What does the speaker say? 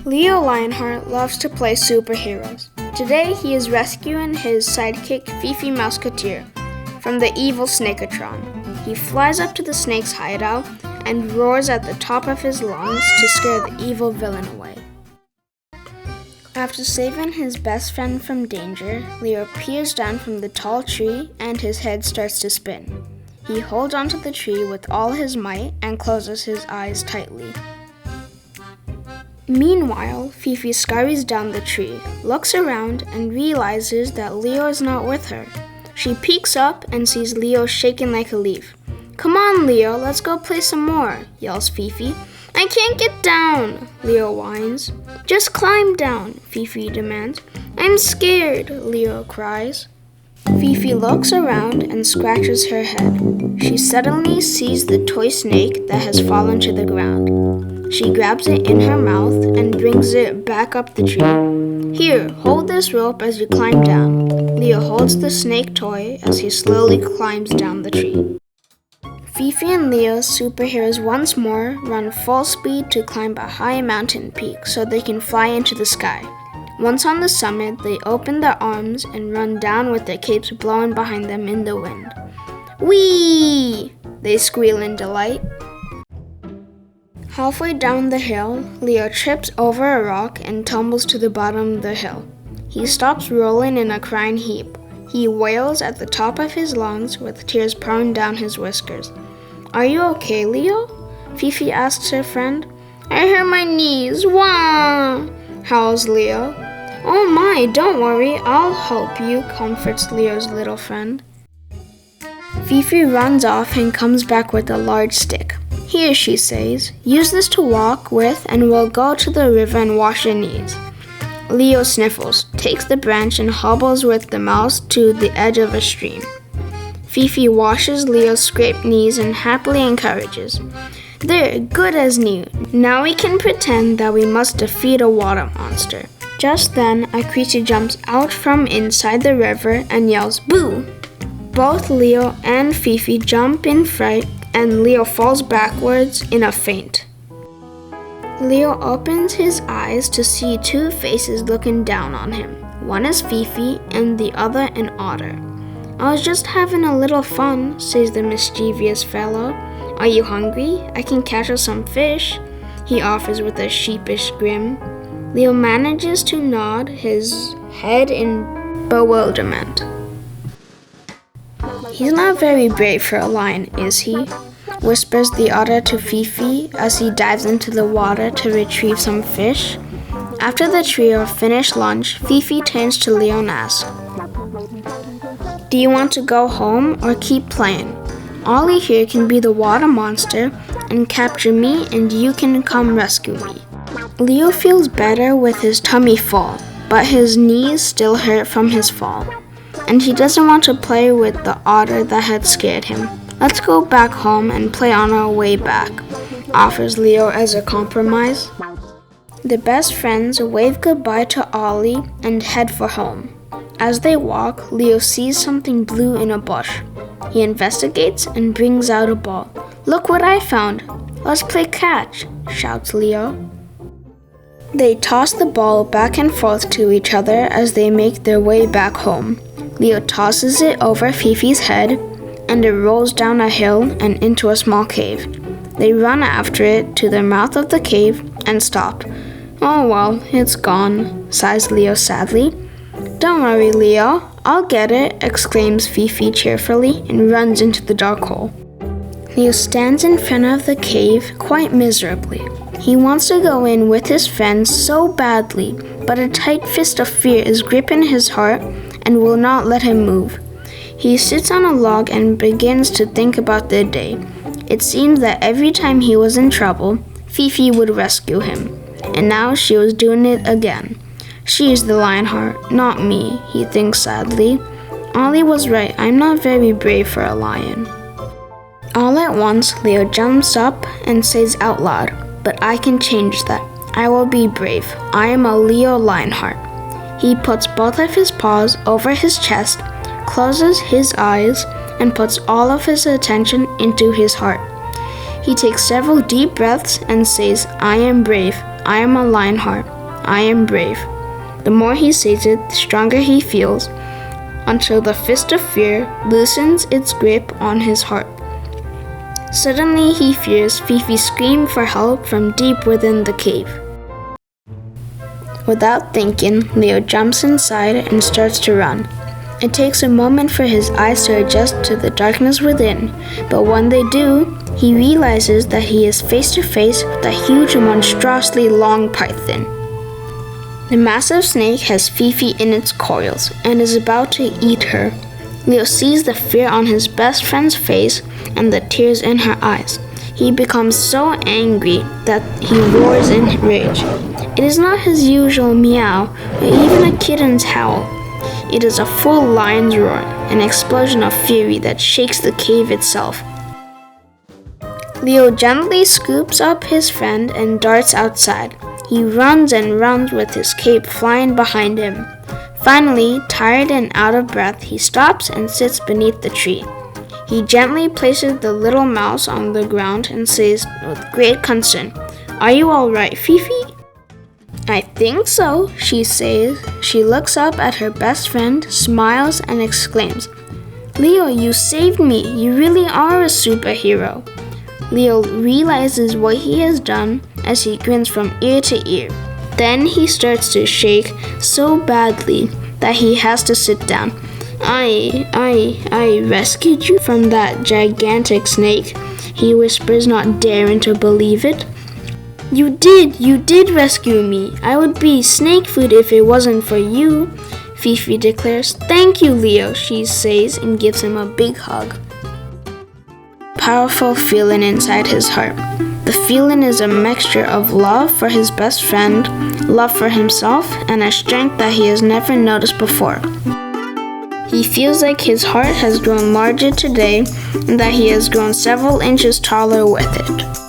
Leo Lionheart loves to play superheroes. Today he is rescuing his sidekick Fifi Musketeer from the evil Snaketron. He flies up to the snake's hideout and roars at the top of his lungs to scare the evil villain away. After saving his best friend from danger, Leo peers down from the tall tree and his head starts to spin. He holds onto the tree with all his might and closes his eyes tightly. Meanwhile, Fifi scurries down the tree, looks around, and realizes that Leo is not with her. She peeks up and sees Leo shaking like a leaf. "Come on, Leo, let's go play some more," yells Fifi. "I can't get down," Leo whines. "Just climb down," Fifi demands. "I'm scared," Leo cries. Fifi looks around and scratches her head. She suddenly sees the toy snake that has fallen to the ground. She grabs it in her mouth and brings it back up the tree. "Here, hold this rope as you climb down." Leo holds the snake toy as he slowly climbs down the tree. Fifi and Leo's superheroes once more run full speed to climb a high mountain peak so they can fly into the sky. Once on the summit, they open their arms and run down with their capes blowing behind them in the wind. "Whee!" they squeal in delight. Halfway down the hill, Leo trips over a rock and tumbles to the bottom of the hill. He stops rolling in a crying heap. He wails at the top of his lungs with tears pouring down his whiskers. "Are you okay, Leo?" Fifi asks her friend. "I hurt my knees, wah!" howls Leo. "Oh my, don't worry, I'll help you," comforts Leo's little friend. Fifi runs off and comes back with a large stick. "Here," she says, "use this to walk with and we'll go to the river and wash your knees." Leo sniffles, takes the branch and hobbles with the mouse to the edge of a stream. Fifi washes Leo's scraped knees and happily encourages. "They're good as new. Now we can pretend that we must defeat a water monster." Just then, a creature jumps out from inside the river and yells, "Boo!" Both Leo and Fifi jump in fright and Leo falls backwards in a faint. Leo opens his eyes to see two faces looking down on him. One is Fifi and the other an otter. "I was just having a little fun," says the mischievous fellow. "Are you hungry? I can catch us some fish," he offers with a sheepish grin. Leo manages to nod his head in bewilderment. "He's not very brave for a lion, is he?" whispers the otter to Fifi as he dives into the water to retrieve some fish. After the trio finish lunch, Fifi turns to Leo and asks, "Do you want to go home or keep playing? Ollie here can be the water monster and capture me and you can come rescue me." Leo feels better with his tummy full, but his knees still hurt from his fall, and he doesn't want to play with the otter that had scared him. "Let's go back home and play on our way back," offers Leo as a compromise. The best friends wave goodbye to Ollie and head for home. As they walk, Leo sees something blue in a bush. He investigates and brings out a ball. "Look what I found! Let's play catch!" shouts Leo. They toss the ball back and forth to each other as they make their way back home. Leo tosses it over Fifi's head, and it rolls down a hill and into a small cave. They run after it to the mouth of the cave and stop. "Oh well, it's gone," sighs Leo sadly. "Don't worry, Leo, I'll get it," exclaims Fifi cheerfully and runs into the dark hole. Leo stands in front of the cave quite miserably. He wants to go in with his friends so badly, but a tight fist of fear is gripping his heart and will not let him move. He sits on a log and begins to think about their day. It seems that every time he was in trouble, Fifi would rescue him, and now she was doing it again. She is the Lionheart, not me, he thinks sadly. Ollie was right, I'm not very brave for a lion. All at once, Leo jumps up and says out loud, "But I can change that. I will be brave. I am a Leo Lionheart." He puts both of his paws over his chest, closes his eyes, and puts all of his attention into his heart. He takes several deep breaths and says, "I am brave. I am a Lionheart. I am brave. The more he says it, the stronger he feels, until the fist of fear loosens its grip on his heart. Suddenly he hears Fifi scream for help from deep within the cave. Without thinking, Leo jumps inside and starts to run. It takes a moment for his eyes to adjust to the darkness within, but when they do, he realizes that he is face to face with a huge, monstrously long python. The massive snake has Fifi in its coils and is about to eat her. Leo sees the fear on his best friend's face and the tears in her eyes. He becomes so angry that he roars in rage. It is not his usual meow or even a kitten's howl. It is a full lion's roar, an explosion of fury that shakes the cave itself. Leo gently scoops up his friend and darts outside. He runs and runs with his cape flying behind him. Finally, tired and out of breath, he stops and sits beneath the tree. He gently places the little mouse on the ground and says with great concern, "Are you all right, Fifi?" "I think so," she says. She looks up at her best friend, smiles, and exclaims, "Leo, you saved me. You really are a superhero." Leo realizes what he has done as he grins from ear to ear. Then he starts to shake so badly that he has to sit down. I rescued you from that gigantic snake," he whispers, not daring to believe it. You did rescue me. I would be snake food if it wasn't for you," Fifi declares. "Thank you, Leo," she says and gives him a big hug. Powerful feeling inside his heart. The feeling is a mixture of love for his best friend, love for himself, and a strength that he has never noticed before. He feels like his heart has grown larger today and that he has grown several inches taller with it.